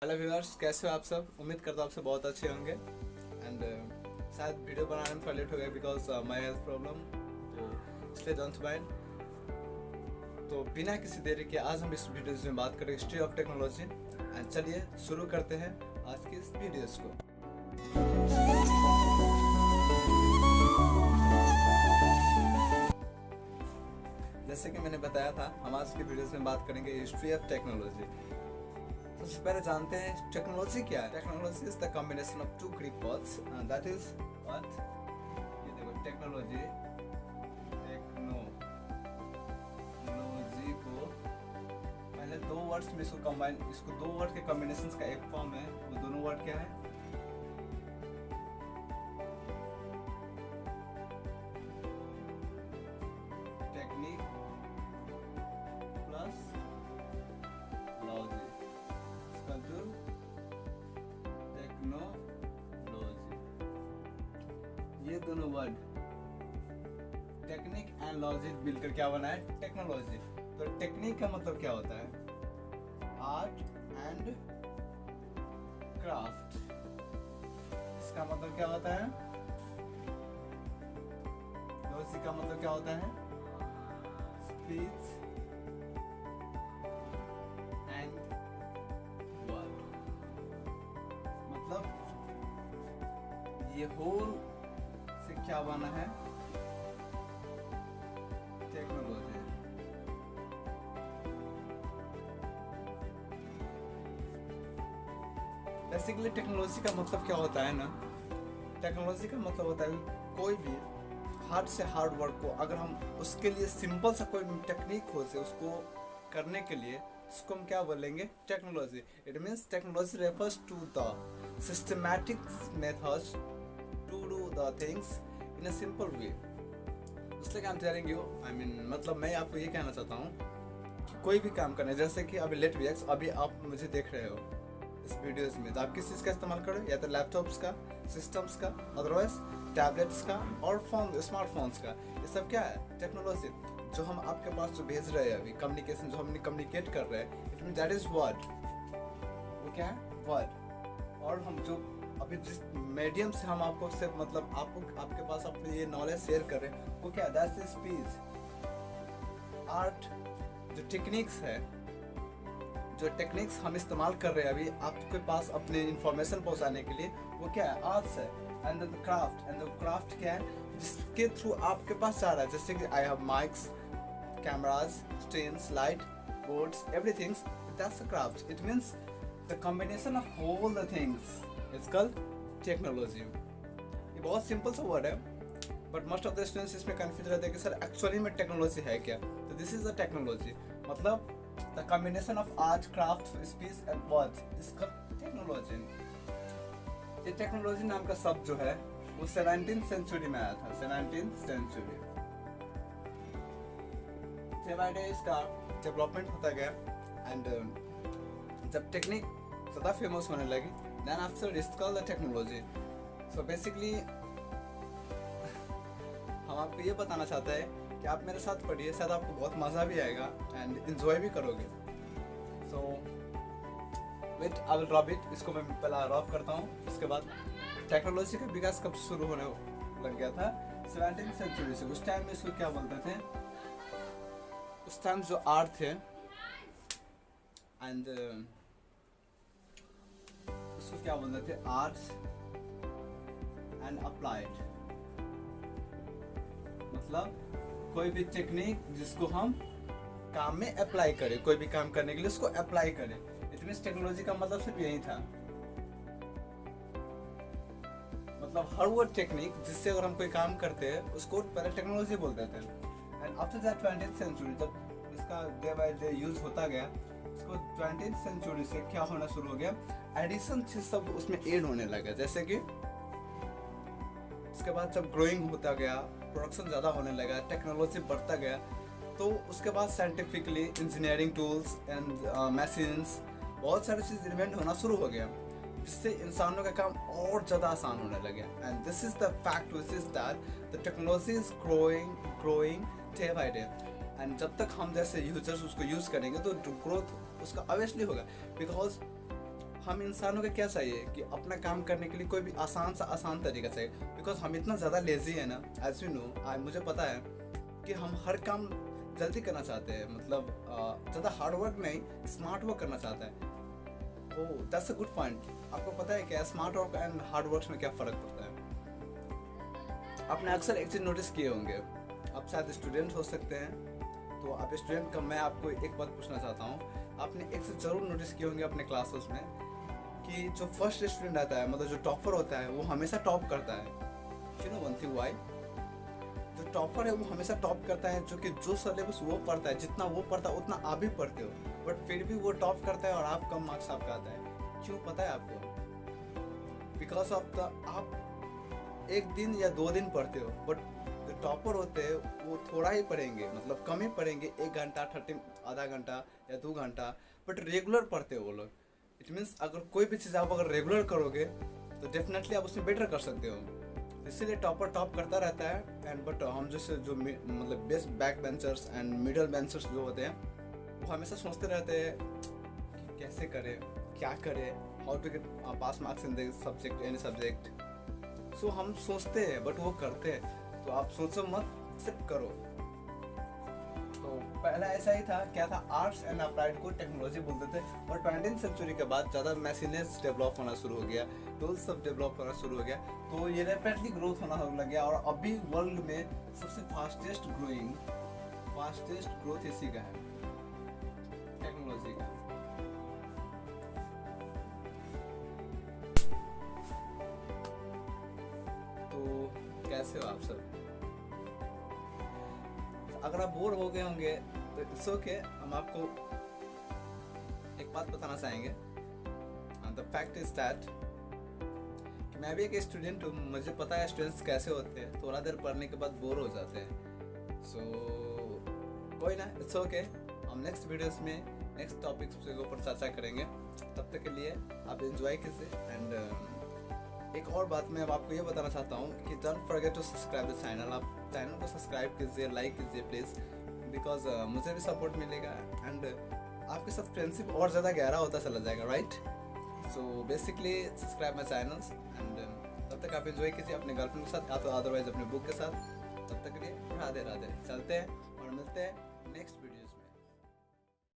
Hello viewers, कैसे हो आप सब। उम्मीद करता हूँ आप सब बहुत अच्छे होंगे। एंड शायद वीडियो बनाने में थोड़ा लेट हो गया बिकॉज माई हेल्थ प्रॉब्लम, तो इसलिए डोंट माइंड। तो बिना किसी देरी के आज हम इस वीडियोज़ में बात करेंगे हिस्ट्री ऑफ टेक्नोलॉजी। एंड चलिए शुरू करते हैं आज की इस वीडियोज़ को। जैसे कि मैंने बताया था, हम आज की वीडियोज़ में बात करेंगे हिस्ट्री ऑफ टेक्नोलॉजी। सबसे पहले जानते हैं टेक्नोलॉजी क्या है। Technology is the combination of two Greek words, that is what. ये देखो, टेक्नोलॉजी, टेक्नोलॉजी को पहले दो वर्ड्स में इसको कंबाइन, इसको दो वर्ड के कॉम्बिनेशन का एक फॉर्म है। वो दोनों वर्ड क्या है? Technique plus logy to technology. ये दोनों वर्ड टेक्निक एंड लॉजिक मिलकर क्या बना है? टेक्नोलॉजी। तो टेक्निक का मतलब क्या होता है? Art and craft. इसका मतलब क्या होता है? लॉजिक का मतलब क्या होता है? Speech and word. मतलब ये होल से क्या बना है? टेक्नोलॉजी। बेसिकली टेक्नोलॉजी का मतलब क्या होता है ना? टेक्नोलॉजी का मतलब होता है कोई भी हार्ड से हार्ड वर्क को अगर हम उसके लिए सिंपल सा कोई टेक्निक हो से उसको करने के लिए उसको हम क्या बोलेंगे? Technology. It means technology refers to the systematic methods to do the things in a simple way. इसलिए आई एम टेलिंग यू, मतलब मैं आपको ये कहना चाहता हूँ कि कोई भी काम करना है, जैसे कि अभी लेट वीएक्स अभी आप मुझे देख रहे हो इस वीडियोस में, तो आप किस चीज़ का इस्तेमाल करो? या तो लैपटॉप्स का, सिस्टम्स का, अदरवाइज टैबलेट्स का और फोन, स्मार्टफोन्स का। ये सब क्या है? टेक्नोलॉजी। जो हम आपके पास जो भेज रहे हैं अभी कम्युनिकेशन, जो हम कम्युनिकेट कर रहे हैं, it mean that is word. वो क्या है? वर्ड। और हम जो अभी जिस मीडियम से हम आपको से मतलब आपको आपके पास अपने ये नॉलेज शेयर कर रहे हैं, वो क्या है? That's the speech. आर्ट जो टेक्निक्स है, जो टेक्निक्स हम इस्तेमाल कर रहे हैं अभी आपके पास अपने इंफॉर्मेशन पहुंचाने के लिए, वो क्या है? आर्ट्स है। And the craft, and the craft क्या है? जिसके थ्रू आपके पास जा रहा है, जैसे कि I have mics, cameras, screens, light, boards, everything, that's the craft. It means the combination of all the things is called technology. ये बहुत सिंपल सा वर्ड है, but most of the students इसमें कंफ्यूज रहते हैं कि सर एक्चुअली में technology है क्या? तो दिस इज द टेक्नोलॉजी। मतलब the combination of art, craft, speech and words is called technology। ये टेक्नोलॉजी नाम का शब्द जो है वो 17th सेंचुरी में आया था। 17th century day by day इसका डेवलपमेंट होता गया। एंड जब टेक्निक ज़्यादा फेमस होने लगी, then after it's called the technology. So basically हम आपको ये बताना चाहते हैं कि आप मेरे साथ पढ़िए, शायद आपको बहुत मज़ा भी आएगा एंड इन्जॉय भी करोगे। So with I will rub it. इसको मैं पहला रब करता हूँ। उसके बाद टेक्नोलॉजी का विकास कब शुरू होने लग गया था? 17th सेंचुरी से। उस टाइम में इसको क्या बोलते थे? उस टाइम जो आर्ट थे एंड उसको क्या बोलते थे? Arts and applied. मतलब कोई भी टेक्निक जिसको हम काम में अप्लाई करें, कोई भी काम करने के लिए उसको अप्लाई करें। इट मींस टेक्नोलॉजी का मतलब सिर्फ यही था। मतलब हर वो टेक्निक जिससे अगर हम कोई काम करते हैं उसको पहले टेक्नोलॉजी बोलते थे। And after that 20th century, जब इसका डे बाय डे यूज होता गया, इसको 20th सेंचुरी से क्या होना शुरू हो गया? एडिशन चीज सब उसमें ऐड होने लगा। जैसे कि उसके बाद जब ग्रोइंग होता गया, प्रोडक्शन ज़्यादा होने लगा, टेक्नोलॉजी बढ़ता गया, तो उसके बाद scientifically engineering tools and machines, बहुत सारी चीज़ इन्वेंट होना शुरू हो गया, जिससे इंसानों का काम और ज़्यादा आसान होने लगे। And this is the fact which is that the technology is growing day by day. And जब तक हम जैसे यूजर्स उसको यूज़ करेंगे तो ग्रोथ उसका ऑब्वियसली होगा, बिकॉज हम इंसानों को क्या चाहिए कि अपना काम करने के लिए कोई भी आसान सा आसान तरीका चाहिए, बिकॉज हम इतना ज़्यादा लेजी है ना, एज यू नो, मुझे पता है कि हम हर काम जल्दी करना चाहते हैं, मतलब ज़्यादा हार्ड वर्क नहीं, स्मार्ट वर्क करना चाहते हैं। Oh that's a good point. आपको पता है क्या smart work and hard work में क्या फ़र्क पड़ता है? आपने अक्सर एक चीज़ नोटिस किए होंगे, आप शायद स्टूडेंट हो सकते हैं, तो आप स्टूडेंट का मैं आपको एक बात पूछना चाहता हूँ। आपने एक चीज़ ज़रूर नोटिस किए होंगे अपने क्लासेस में कि जो फर्स्ट स्टूडेंट आता है, मतलब जो टॉपर होता है, वो हमेशा टॉप करता है। You know one thing why? जो टॉपर है वो हमेशा टॉप करता है, जो कि जो सिलेबस वो पढ़ता है, जितना वो पढ़ता है उतना आप भी पढ़ते हो, बट फिर भी वो टॉप करता है और आप कम मार्क्स आपका आता है। क्यों पता है आपको? बिकॉज ऑफ द आप एक दिन या 2 दिन पढ़ते हो, बट जो टॉपर होते हैं वो थोड़ा ही पढ़ेंगे, मतलब कम ही पढ़ेंगे, 1 घंटा 30 आधा घंटा या 2 घंटा, बट रेगुलर पढ़ते हो वो लोग। इट मीन्स अगर कोई भी चीज़ आप अगर रेगुलर करोगे तो डेफिनेटली आप उसमें बेटर कर सकते हो। इसीलिए टॉपर टॉप करता रहता है। एंड बट हम जैसे जो मतलब best back benchers and middle benchers जो होते हैं, वो हमेशा सोचते रहते हैं कि कैसे करें, क्या करें, how to get pass marks in the subject, any subject. So हम सोचते हैं बट वो करते हैं। तो आप सोचो मत, सिर्फ करो। तो पहला ऐसा ही था, क्या था, आर्ट्स एंड अप्लाइड को टेक्नोलॉजी बोलते थे, और 20वीं सेंचुरी के बाद ज़्यादा मशीनेस डेवलप होना शुरू हो गया, टूल्स सब डेवलप होना शुरू हो गया, तो ये रैपिडली ग्रोथ होना लग गया। और अभी वर्ल्ड में सबसे फास्टेस्ट ग्रोथ इसी का है, टेक्नोलॉजी का। तो कैसे हो आप सब? अगर आप बोर हो गए होंगे तो इट्स ओके, हम आपको एक बात बताना चाहेंगे। द फैक्ट इज दैट कि मैं भी एक स्टूडेंट हूँ, मुझे पता है स्टूडेंट्स कैसे होते हैं, थोड़ा देर पढ़ने के बाद बोर हो जाते हैं। सो कोई ना, इट्स ओके, हम नेक्स्ट वीडियोस में नेक्स्ट टॉपिक्स के ऊपर चर्चा करेंगे। तब तक के लिए आप एंजॉय कीजिए। एंड एक और बात मैं अब आपको ये बताना चाहता हूँ कि don't forget to subscribe the channel. आप चैनल को सब्सक्राइब कीजिए, लाइक कीजिए प्लीज़, बिकॉज मुझे भी सपोर्ट मिलेगा एंड आपके साथ फ्रेंडशिप और ज़्यादा गहरा होता चला जाएगा, right? So basically subscribe my channels and तब तक आप एंजॉय कीजिए अपने गर्लफ्रेंड के साथ या तो अदरवाइज अपने बुक के साथ। तब तक के लिए राधे राधे, चलते हैं और मिलते हैं नेक्स्ट वीडियो।